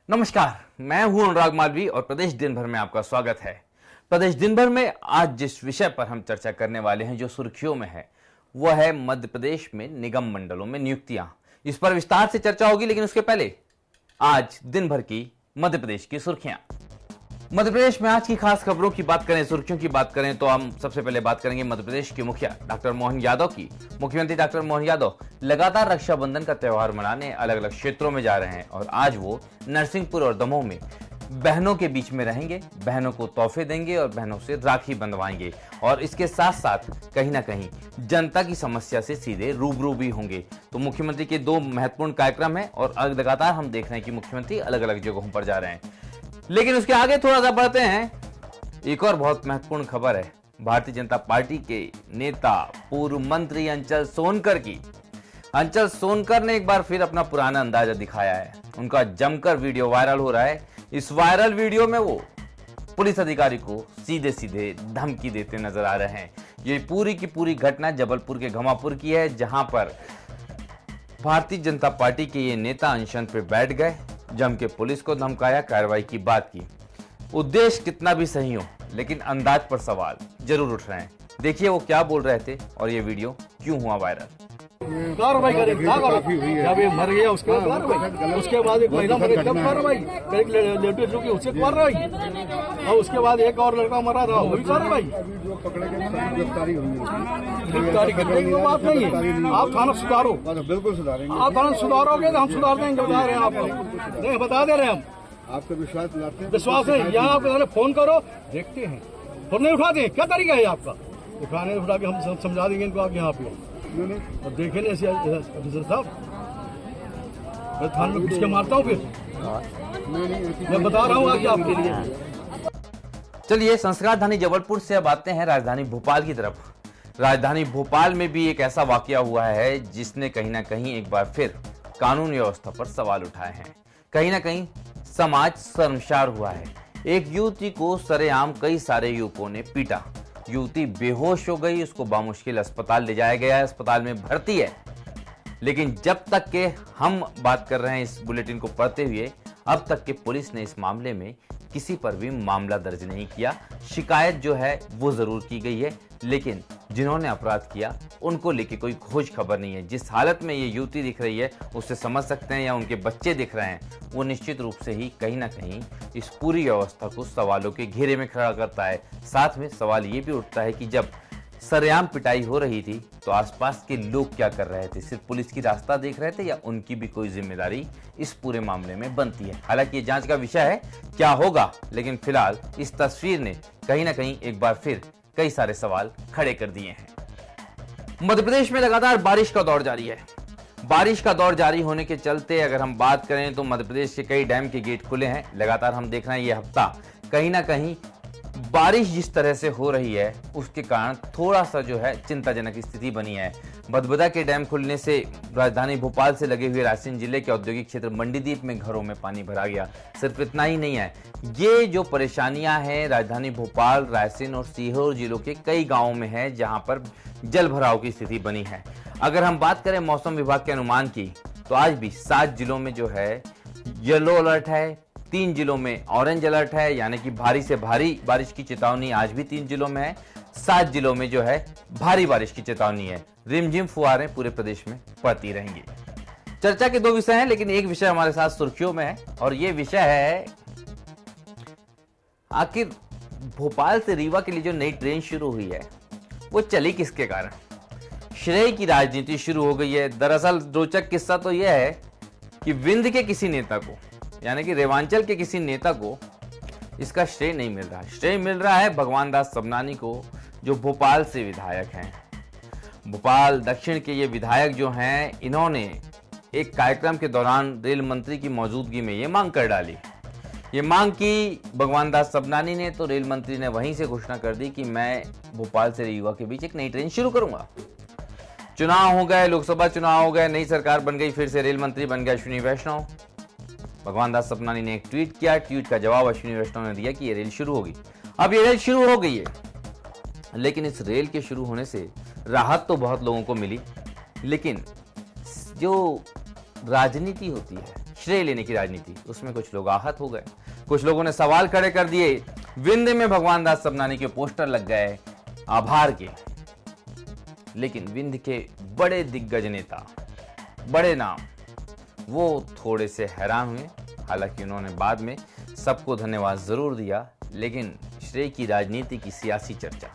नमस्कार, मैं हूं अनुराग मालवी और प्रदेश दिन भर में आपका स्वागत है। प्रदेश दिन भर में आज जिस विषय पर हम चर्चा करने वाले हैं, जो सुर्खियों में है, वह है मध्य प्रदेश में निगम मंडलों में नियुक्तियां। इस पर विस्तार से चर्चा होगी, लेकिन उसके पहले आज दिन भर की मध्य प्रदेश की सुर्खियां। मध्य प्रदेश में आज की खास खबरों की बात करें, सुर्खियों की बात करें, तो हम सबसे पहले बात करेंगे मध्य प्रदेश के मुखिया डॉक्टर मोहन यादव की। मुख्यमंत्री डॉक्टर मोहन यादव लगातार रक्षाबंधन का त्यौहार मनाने अलग अलग क्षेत्रों में जा रहे हैं और आज वो नरसिंहपुर और दमोह में बहनों के बीच में रहेंगे, बहनों को तोहफे देंगे और बहनों से राखी बंधवाएंगे और इसके साथ साथ कहीं ना कहीं जनता की समस्या से सीधे रूबरू भी होंगे। तो मुख्यमंत्री के दो महत्वपूर्ण कार्यक्रम हैं और लगातार हम देख रहे हैं कि मुख्यमंत्री अलग अलग जगहों पर जा रहे हैं। लेकिन उसके आगे थोड़ा सा बढ़ते हैं, एक और बहुत महत्वपूर्ण खबर है भारतीय जनता पार्टी के नेता पूर्व मंत्री अंचल सोनकर की। अंचल सोनकर ने एक बार फिर अपना पुराना अंदाजा दिखाया है। उनका जमकर वीडियो वायरल हो रहा है। इस वायरल वीडियो में वो पुलिस अधिकारी को सीधे सीधे धमकी देते नजर आ रहे हैं। ये पूरी की पूरी घटना जबलपुर के घमापुर की है, जहां पर भारतीय जनता पार्टी के ये नेता अनशन पे बैठ गए, जम के पुलिस को धमकाया, कार्रवाई की बात की। उद्देश्य कितना भी सही हो, लेकिन अंदाज पर सवाल जरूर उठ रहे हैं। देखिए वो क्या बोल रहे थे और ये वीडियो क्यों हुआ वायरल। कार्रवाई करेंगे, जब ये मर गया उसके बाद कार्रवाई, उसके बाद एक महिला मर गई तब कार्रवाई, एक लेडीज जो की उससे कार्रवाई, और उसके बाद एक और लड़का मरा था वो भी कार्रवाई। गिरफ्तारी करने की बात नहीं है, आप थाना सुधारो, बिल्कुल सुधारेंगे। आप थाना सुधारोगे तो हम सुधार देंगे, बता रहे हैं आपको, नहीं बता दे रहे हैं हम। आपका विश्वास दिलाते हैं। विश्वास है, यहाँ आप फोन करो, देखते हैं, फोन नहीं उठाते हैं, क्या तरीका है आपका? उठाने उठा के हम समझा देंगे इनको आप यहाँ पे। और देखे नहीं ऐसे अफसर साहब, मैं थाने में घुस के मारता हूँ फिर, मैं बता रहा हूँ आगे आपके लिए। चलिए संस्कार धानी जबलपुर से अब आते हैं राजधानी भोपाल की तरफ। राजधानी भोपाल में भी एक ऐसा वाकया हुआ है जिसने कहीं ना कहीं एक बार फिर कानून व्यवस्था पर सवाल उठाए हैं। कहीं ना कहीं समाज शर्मसार हुआ है। एक युवती को सरेआम कई सारे युवकों ने पीटा। युवती बेहोश हो गई, उसको बामुश्किल अस्पताल ले जाया गया है, अस्पताल में भर्ती है। लेकिन जब तक के हम बात कर रहे हैं इस बुलेटिन को पढ़ते हुए, अब तक के पुलिस ने इस मामले में किसी पर भी मामला दर्ज नहीं किया। शिकायत जो है वो जरूर की गई है, लेकिन जिन्होंने अपराध किया उनको लेके कोई खोज खबर नहीं है। जिस हालत में ये युवती दिख रही है उससे समझ सकते हैं, या उनके बच्चे दिख रहे हैं, वो निश्चित रूप से ही कहीं ना कहीं इस पूरी व्यवस्था को सवालों के घेरे में खड़ा करता है। साथ में सवाल ये भी उठता है कि जब सरेआम पिटाई हो रही थी तो आसपास के लोग क्या कर रहे थे? सिर्फ पुलिस की रास्ता देख रहे थे या उनकी भी कोई जिम्मेदारी इस पूरे मामले में बनती है? हालांकि ये जांच का विषय है, क्या होगा, लेकिन फिलहाल इस तस्वीर ने कहीं ना कहीं एक बार फिर कई सारे सवाल खड़े कर दिए हैं। मध्य प्रदेश में लगातार बारिश का दौर जारी है। बारिश का दौर जारी होने के चलते अगर हम बात करें तो मध्य प्रदेश के कई डैम के गेट खुले हैं। लगातार हम देख रहे हैं ये हफ्ता कहीं ना कहीं बारिश जिस तरह से हो रही है उसके कारण थोड़ा सा जो है चिंताजनक स्थिति बनी है। भदभदा के डैम खुलने से राजधानी भोपाल से लगे हुए रायसेन जिले के औद्योगिक क्षेत्र मंडीदीप में घरों में पानी भरा गया। सिर्फ इतना ही नहीं है, ये जो परेशानियां हैं राजधानी भोपाल, रायसेन और सीहोर जिलों के कई गांवों में है, जहां पर जल भराव की स्थिति बनी है। अगर हम बात करें मौसम विभाग के अनुमान की, तो आज भी 7 जिलों में जो है येलो अलर्ट है, 3 जिलों में ऑरेंज अलर्ट है, यानी कि भारी से भारी बारिश की चेतावनी आज भी 3 जिलों में है। 7 जिलों में जो है भारी बारिश की चेतावनी है। रिमझिम फुहारें पूरे प्रदेश में पड़ती रहेंगी। चर्चा के 2 विषय हैं, लेकिन एक विषय हमारे साथ सुर्खियों में है और ये विषय है आखिर भोपाल से रीवा के लिए जो नई ट्रेन शुरू हुई है वो चली किसके कारण? श्रेय की राजनीति शुरू हो गई है। दरअसल रोचक किस्सा तो यह है कि विंध्य के किसी नेता को, यानी कि रेवांचल के किसी नेता को इसका श्रेय नहीं मिल रहा। श्रेय मिल रहा है भगवान दास सबनानी को, जो भोपाल से विधायक हैं। भोपाल दक्षिण के ये विधायक जो हैं, इन्होंने एक कार्यक्रम के दौरान रेल मंत्री की मौजूदगी में ये मांग कर डाली। ये मांग की भगवान दास सबनानी ने, तो रेल मंत्री ने वहीं से घोषणा कर दी कि मैं भोपाल से रीवा के बीच एक नई ट्रेन शुरू करूंगा। चुनाव हो गए, लोकसभा चुनाव हो गए, नई सरकार बन गई, फिर से रेल मंत्री बन गया अश्विनी वैष्णव। भगवान दास सबनानी ने एक ट्वीट किया, ट्वीट का जवाब अश्विनी वैष्णव ने दिया कि ये रेल शुरू होगी। अब ये रेल शुरू हो गई है, लेकिन इस रेल के शुरू होने से राहत तो बहुत लोगों को मिली, लेकिन जो राजनीति होती है, श्रेय लेने की राजनीति, उसमें कुछ लोग आहत हो गए, कुछ लोगों ने सवाल खड़े कर दिए। विंध्य में भगवान दास सबनानी के पोस्टर लग गए आभार के, लेकिन विंध्य के बड़े दिग्गज नेता, बड़े नाम, वो थोड़े से हैरान हुए। हालांकि उन्होंने बाद में सबको धन्यवाद जरूर दिया, लेकिन श्रेय की राजनीति की सियासी चर्चा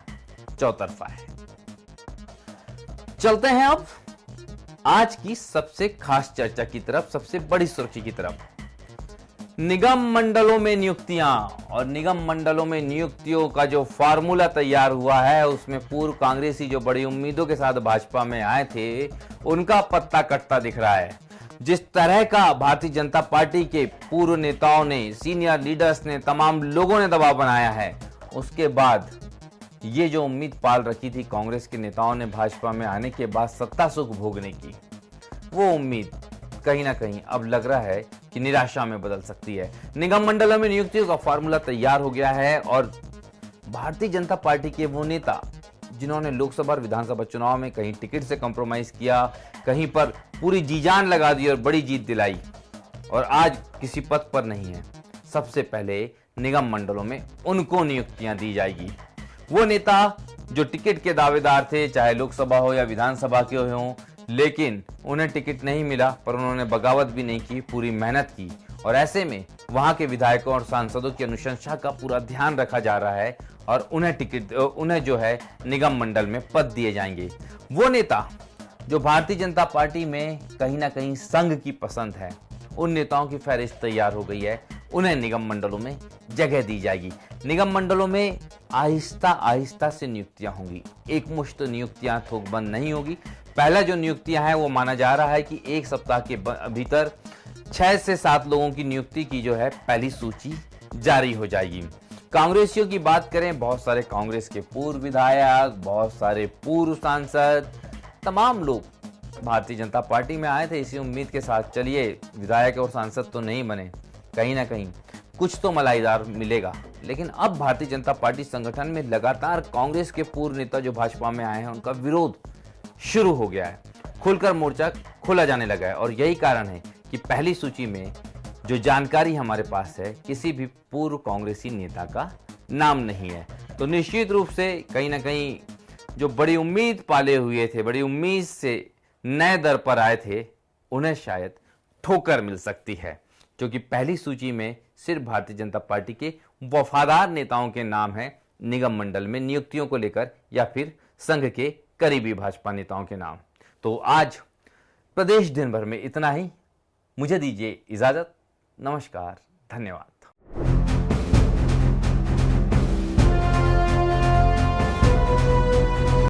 चौतरफा है। चलते हैं अब आज की सबसे खास चर्चा की तरफ, सबसे बड़ी सुर्खी की तरफ। निगम मंडलों में नियुक्तियां, और निगम मंडलों में नियुक्तियों का जो फार्मूला तैयार हुआ है, उसमें पूर्व कांग्रेसी जो बड़ी उम्मीदों के साथ भाजपा में आए थे, उनका पत्ता कटता दिख रहा है। जिस तरह का भारतीय जनता पार्टी के पूर्व नेताओं ने, सीनियर लीडर्स ने, तमाम लोगों ने दबाव बनाया है, उसके बाद ये जो उम्मीद पाल रखी थी कांग्रेस के नेताओं ने भाजपा में आने के बाद सत्ता सुख भोगने की, वो उम्मीद कहीं ना कहीं अब लग रहा है कि निराशा में बदल सकती है। निगम मंडलों में नियुक्तियों का फार्मूला तैयार हो गया है और भारतीय जनता पार्टी के वो नेता जिन्होंने लोकसभा और विधानसभा चुनाव में कहीं टिकट से कॉम्प्रोमाइज किया, कहीं पर पूरी जी जान लगा दी और बड़ी जीत दिलाई, और आज किसी पद पर नहीं है, सबसे पहले निगम मंडलों में उनको नियुक्तियां दी जाएगी। वो नेता जो टिकट के दावेदार थे, चाहे लोकसभा हो या विधानसभा के हों, लेकिन उन्हें टिकट नहीं मिला, पर उन्होंने बगावत भी नहीं की, पूरी मेहनत की, और ऐसे में वहां के विधायकों और सांसदों की अनुशंसा का पूरा ध्यान रखा जा रहा है और उन्हें जो है निगम मंडल में पद दिए जाएंगे। वो नेता जो भारतीय जनता पार्टी में कहीं ना कहीं संघ की पसंद है, उन नेताओं की फहरिस्त तैयार हो गई है, उन्हें निगम मंडलों में जगह दी जाएगी। निगम मंडलों में आहिस्ता आहिस्ता से नियुक्तियां होंगी, एक मुश्त नियुक्तियां थोकबंद नहीं होगी। पहला जो नियुक्तियां हैं वो माना जा रहा है कि एक सप्ताह के भीतर 6 से 7 लोगों की नियुक्ति की जो है पहली सूची जारी हो जाएगी। कांग्रेसियों की बात करें, बहुत सारे कांग्रेस के पूर्व विधायक, बहुत सारे पूर्व सांसद, तमाम लोग भारतीय जनता पार्टी में आए थे इसी उम्मीद के साथ, चलिए विधायक और सांसद तो नहीं बने, कहीं ना कहीं कुछ तो मलाईदार मिलेगा। लेकिन अब भारतीय जनता पार्टी संगठन में लगातार कांग्रेस के पूर्व नेता जो भाजपा में आए हैं, उनका विरोध शुरू हो गया है, खुलकर मोर्चा खोला जाने लगा है, और यही कारण है कि पहली सूची में जो जानकारी हमारे पास है, किसी भी पूर्व कांग्रेसी नेता का नाम नहीं है। तो निश्चित रूप से कहीं ना कहीं जो बड़ी उम्मीद पाले हुए थे, बड़ी उम्मीद से नए दर पर आए थे, उन्हें शायद ठोकर मिल सकती है, क्योंकि पहली सूची में सिर्फ भारतीय जनता पार्टी के वफादार नेताओं के नाम हैं निगम मंडल में नियुक्तियों को लेकर, या फिर संघ के करीबी भाजपा नेताओं के नाम। तो आज प्रदेश दिन भर में इतना ही, मुझे दीजिए इजाजत, नमस्कार, धन्यवाद।